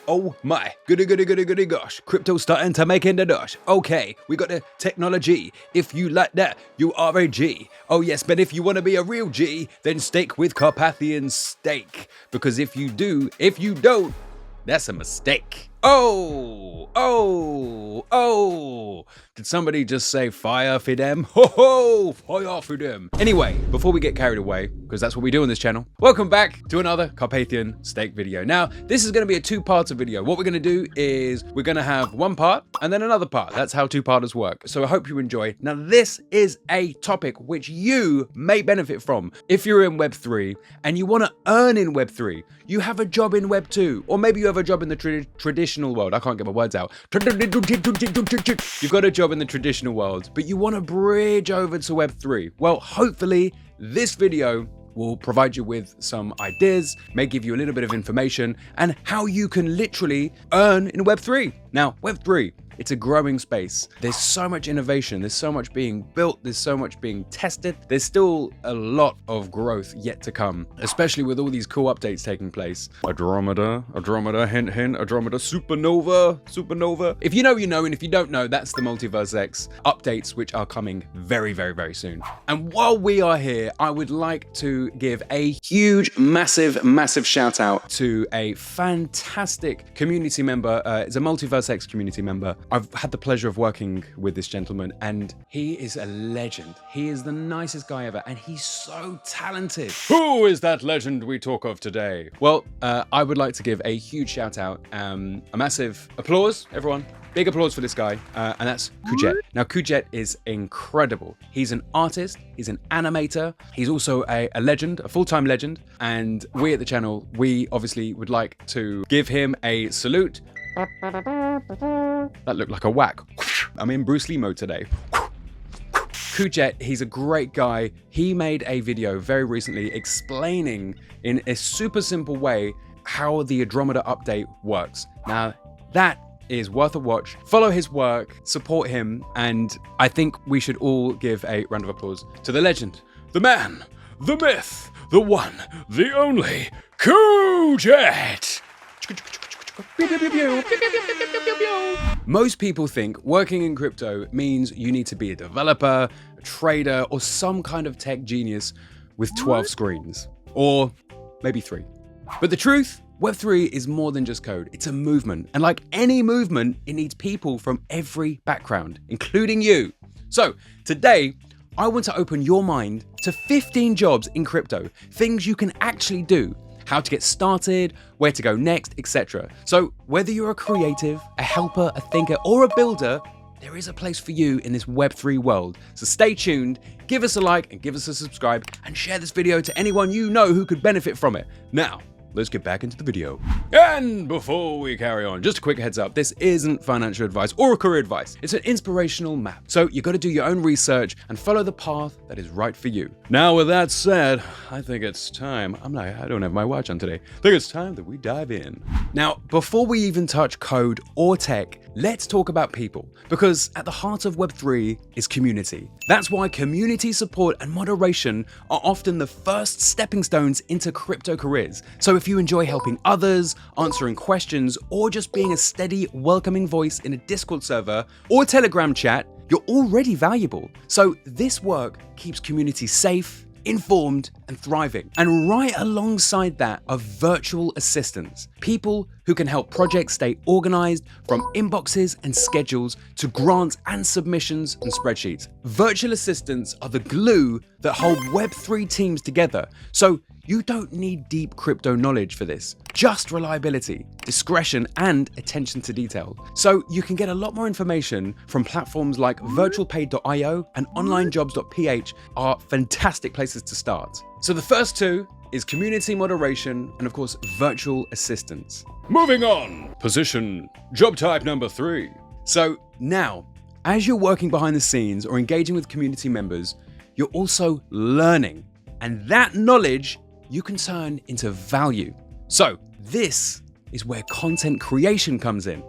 Oh my, goody gosh, crypto starting to make in the dash. Okay, we got the technology. If you like that, you are a G. Oh yes, but if you want to be a real G, then stake with Carpathian stake. Because if you don't, that's a mistake. Oh. Did somebody just say fire for them? Ho, fire for them. Anyway, before we get carried away, because that's what we do on this channel, welcome back to another Carpathian stake video. Now, this is gonna be a two-parter video. What we're gonna do is we're gonna have one part and then another part. That's how two-parters work. So I hope you enjoy. Now, this is a topic which you may benefit from. If you're in Web3 and you wanna earn in Web3, you have a job in Web2, or maybe you have a job in the traditional world. I can't get my words out. You've got a job in the traditional world, but you want to bridge over to Web3. Well, hopefully this video will provide you with some ideas, may give you a little bit of information, and how you can literally earn in Web3. Now, Web3, it's a growing space. There's so much innovation, there's so much being built, there's so much being tested. There's still a lot of growth yet to come, especially with all these cool updates taking place. Andromeda, hint, Andromeda, supernova. If you know, you know, and if you don't know, that's the MultiversX updates, which are coming very, very, very soon. And while we are here, I would like to give a huge, massive shout out to a fantastic community member. It's a MultiversX community member. I've had the pleasure of working with this gentleman, and he is a legend. He is the nicest guy ever, and he's so talented. Who is that legend we talk of today? Well, I would like to give a huge shout out, a massive applause, everyone. Big applause for this guy, and that's Kujet. Now, Kujet is incredible. He's an artist, he's an animator, he's also a legend, a full-time legend, and we at the channel, we obviously would like to give him a salute. That looked like a whack. I'm in Bruce Lee mode today. Kujet, he's a great guy. He made a video very recently explaining in a super simple way how the Andromeda update works. Now, that is worth a watch. Follow his work, support him, and I think we should all give a round of applause to the legend, the man, the myth, the one, the only, Kujet! Most people think working in crypto means you need to be a developer, a trader, or some kind of tech genius with 12 screens, or maybe 3. But the truth, Web3 is more than just code. It's a movement, and like any movement, it needs people from every background, including you. So today, I want to open your mind to 15 jobs in crypto, things you can actually do, how to get started, where to go next, etc. So whether you're a creative, a helper, a thinker, or a builder, there is a place for you in this Web3 world. So stay tuned, give us a like and give us a subscribe, and share this video to anyone you know who could benefit from it. Now, let's get back into the video. And before we carry on, just a quick heads up, this isn't financial advice or career advice. It's an inspirational map. So you got to do your own research and follow the path that is right for you. Now, with that said, I think it's time. I don't have my watch on today. I think it's time that we dive in. Now, before we even touch code or tech, let's talk about people, because at the heart of Web3 is community. That's why community support and moderation are often the first stepping stones into crypto careers. So if you enjoy helping others, answering questions, or just being a steady, welcoming voice in a Discord server or Telegram chat, you're already valuable. So this work keeps community safe, informed, and thriving. And right alongside that are virtual assistants, people who can help projects stay organized, from inboxes and schedules to grants and submissions and spreadsheets. Virtual assistants are the glue that hold Web3 teams together. So you don't need deep crypto knowledge for this, just reliability, discretion, and attention to detail. So you can get a lot more information from platforms like virtualpaid.io and onlinejobs.ph are fantastic places to start. So the first two is community moderation and of course, virtual assistants. Moving on, position, job type number 3. So now, as you're working behind the scenes or engaging with community members, you're also learning, and that knowledge you can turn into value. So this is where content creation comes in.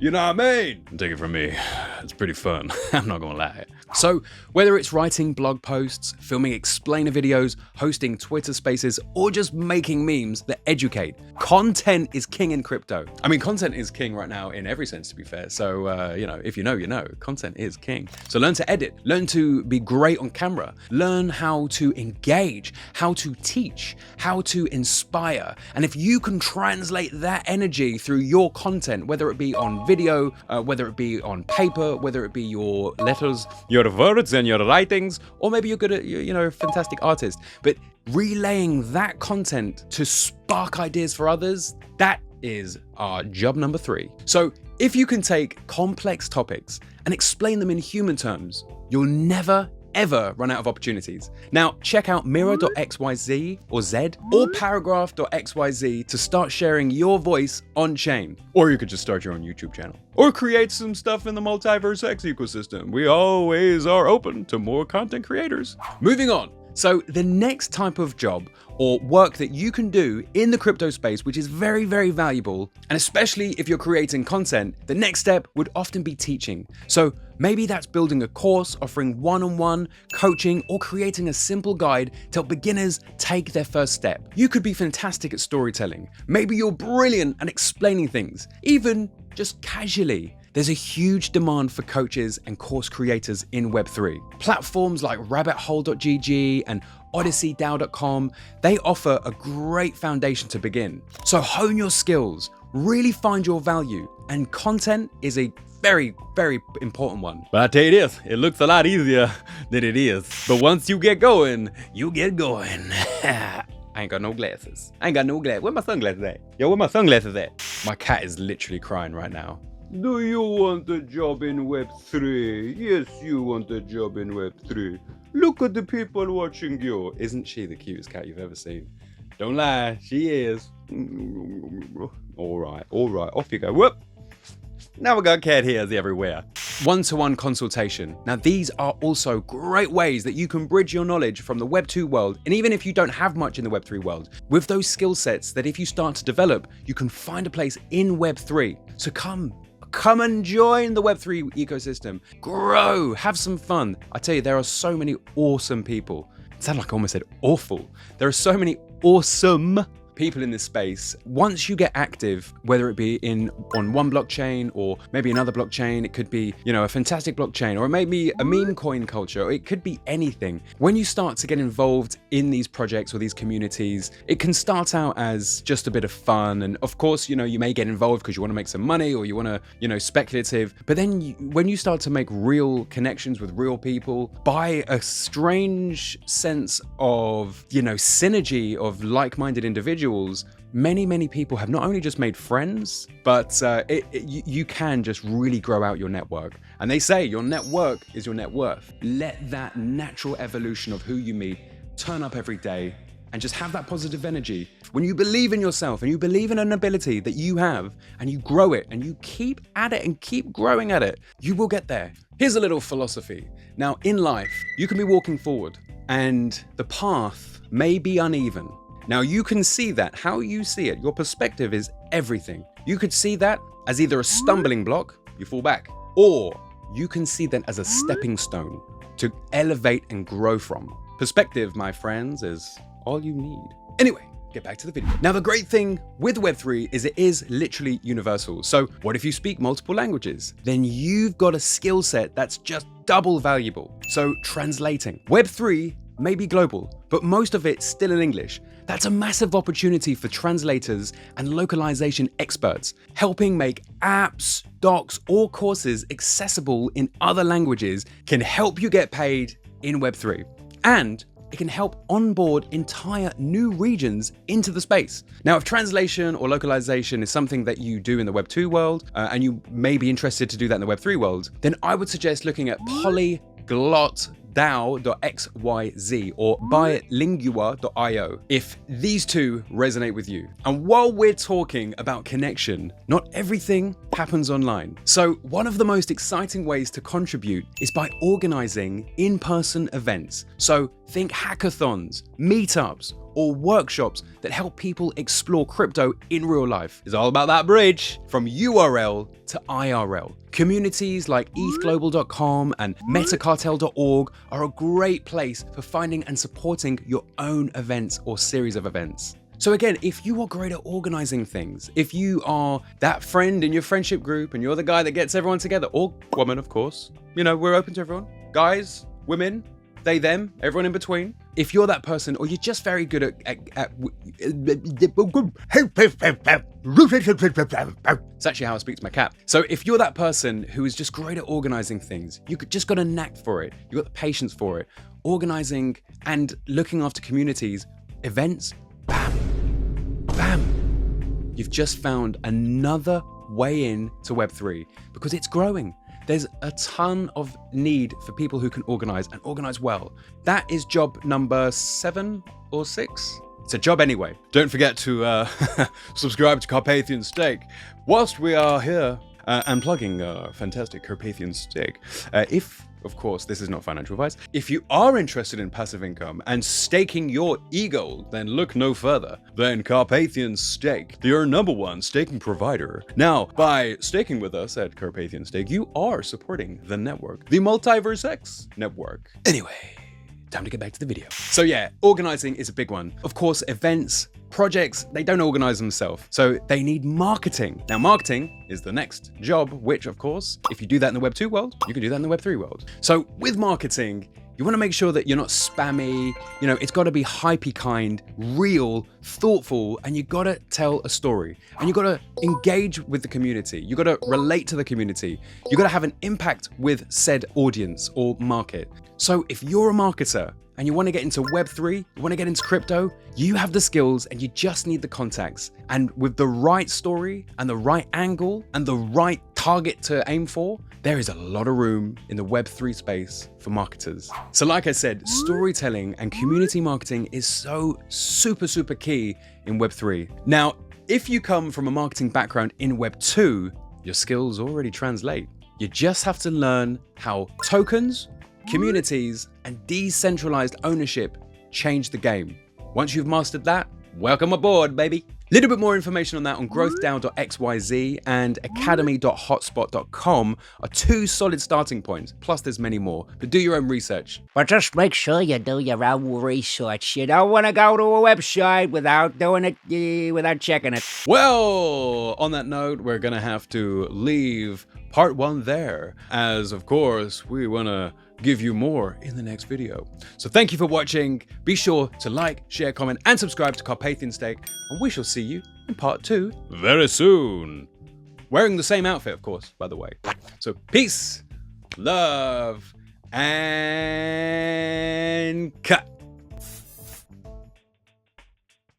You know what I mean? Take it from me. it's pretty fun. I'm not gonna lie. So whether it's writing blog posts, filming explainer videos, hosting Twitter spaces, or just making memes that educate, content is king in crypto. I mean, content is king right now in every sense, to be fair. So, you know, if you know, you know, content is king. So learn to edit, learn to be great on camera, learn how to engage, how to teach, how to inspire. And if you can translate that energy through your content, whether it be on video, whether it be on paper, whether it be your letters, your words and your writings, or maybe you're good at, you know, a fantastic artist, but relaying that content to spark ideas for others, that is our job number 3. So if you can take complex topics and explain them in human terms, you'll never ever run out of opportunities. Now, check out mirror.xyz or Z or paragraph.xyz to start sharing your voice on chain. Or you could just start your own YouTube channel. Or create some stuff in the MultiversX ecosystem. We always are open to more content creators. Moving on. So the next type of job or work that you can do in the crypto space, which is very, very valuable, and especially if you're creating content, the next step would often be teaching. So maybe that's building a course, offering one-on-one coaching, or creating a simple guide to help beginners take their first step. You could be fantastic at storytelling. Maybe you're brilliant at explaining things, even just casually. There's a huge demand for coaches and course creators in Web3. Platforms like rabbithole.gg and odysseydao.com, they offer a great foundation to begin. So hone your skills, really find your value, and content is a very, very important one. But I tell you this, it looks a lot easier than it is. But once you get going, you get going. I ain't got no glasses. I ain't got no glasses. Where my sunglasses at? Yo, where my sunglasses at? My cat is literally crying right now. Do you want a job in Web3? Yes, you want a job in Web3. Look at the people watching you. Isn't she the cutest cat you've ever seen? Don't lie, she is. All right, off you go. Whoop. Now we got cat hairs everywhere. One-to-one consultation. Now these are also great ways that you can bridge your knowledge from the Web 2 world, and even if you don't have much in the Web 3 world, with those skill sets that if you start to develop, you can find a place in Web 3. So come and join the Web3 ecosystem. Grow, have some fun. I tell you, there are so many awesome people. It sounded like I almost said awful. There are so many awesome people in this space. Once you get active, whether it be on one blockchain or maybe another blockchain, it could be, you know, a fantastic blockchain, or maybe a meme coin culture, or it could be anything. When you start to get involved in these projects or these communities, it can start out as just a bit of fun. And of course, you know, you may get involved because you want to make some money or you want to, you know, speculative. But then when you start to make real connections with real people, by a strange sense of, you know, synergy of like-minded individuals, many people have not only just made friends, but you can just really grow out your network. And they say your network is your net worth. Let that natural evolution of who you meet turn up every day and just have that positive energy. When you believe in yourself and you believe in an ability that you have and you grow it and you keep at it and keep growing at it, you will get there. Here's a little philosophy. Now in life, you can be walking forward and the path may be uneven. Now you can see that, how you see it, your perspective is everything. You could see that as either a stumbling block, you fall back, or you can see that as a stepping stone to elevate and grow from. Perspective, my friends, is all you need. Anyway, get back to the video. Now the great thing with Web3 is it is literally universal. So what if you speak multiple languages? Then you've got a skill set that's just double valuable. So translating. Web3 may be global, but most of it's still in English. That's a massive opportunity for translators and localization experts, helping make apps, docs, or courses accessible in other languages can help you get paid in Web3. And it can help onboard entire new regions into the space. Now, if translation or localization is something that you do in the Web 2 world, and you may be interested to do that in the Web 3 world, then I would suggest looking at polyglot.xyz or bilingua.io if these two resonate with you. And while we're talking about connection, not everything happens online. So one of the most exciting ways to contribute is by organizing in-person events. So think hackathons, meetups, or workshops that help people explore crypto in real life. It's all about that bridge from URL to IRL. Communities like ethglobal.com and metacartel.org are a great place for finding and supporting your own events or series of events. So again, if you are great at organizing things, if you are that friend in your friendship group and you're the guy that gets everyone together, or woman, of course, you know, we're open to everyone, guys, women, they, them, everyone in between. If you're that person, or you're just very good at it's actually how I speak to my cat. So if you're that person who is just great at organizing things, you just got a knack for it, you got the patience for it, organizing and looking after communities, events, bam, bam. You've just found another way in to Web3 because it's growing. There's a ton of need for people who can organize and organize well. That is job number 7 or 6. It's a job anyway. Don't forget to subscribe to Carpathian Steak. Whilst we are here and plugging fantastic Carpathian Steak, if, of course, this is not financial advice, if you are interested in passive income and staking your eGLD, then look no further than Carpathian Stake, your #1 staking provider. Now, by staking with us at Carpathian Stake, you are supporting the network, the MultiversX network. Anyway, time to get back to the video. So yeah, organizing is a big one. Of course, events, projects, they don't organize themselves, so they need marketing. Now, marketing is the next job, which of course, if you do that in the Web 2 world, you can do that in the Web 3 world. So with marketing, you want to make sure that you're not spammy, you know, it's got to be hypey kind, real, thoughtful, and you got to tell a story. And you got to engage with the community. You got to relate to the community. You got to have an impact with said audience or market. So if you're a marketer and you want to get into Web3, you want to get into crypto, you have the skills and you just need the contacts. And with the right story and the right angle and the right target to aim for, there is a lot of room in the Web3 space for marketers. So like I said, storytelling and community marketing is so super key in Web3. Now, if you come from a marketing background in Web 2, your skills already translate. You just have to learn how tokens, communities, and decentralized ownership change the game. Once you've mastered that, welcome aboard, baby. Little bit more information on that on growthdow.xyz and academy.hotspot.com are 2 solid starting points. Plus there's many more, but do your own research. But just make sure you do your own research. You don't want to go to a website without doing it, without checking it. Well, on that note, we're gonna have to leave part 1 there, as of course, we wanna give you more in the next video. So thank you for watching. Be sure to like, share, comment, and subscribe to Carpathian Steak, and we shall see you in part 2 very soon. Wearing the same outfit, of course, by the way. So peace, love, and cut.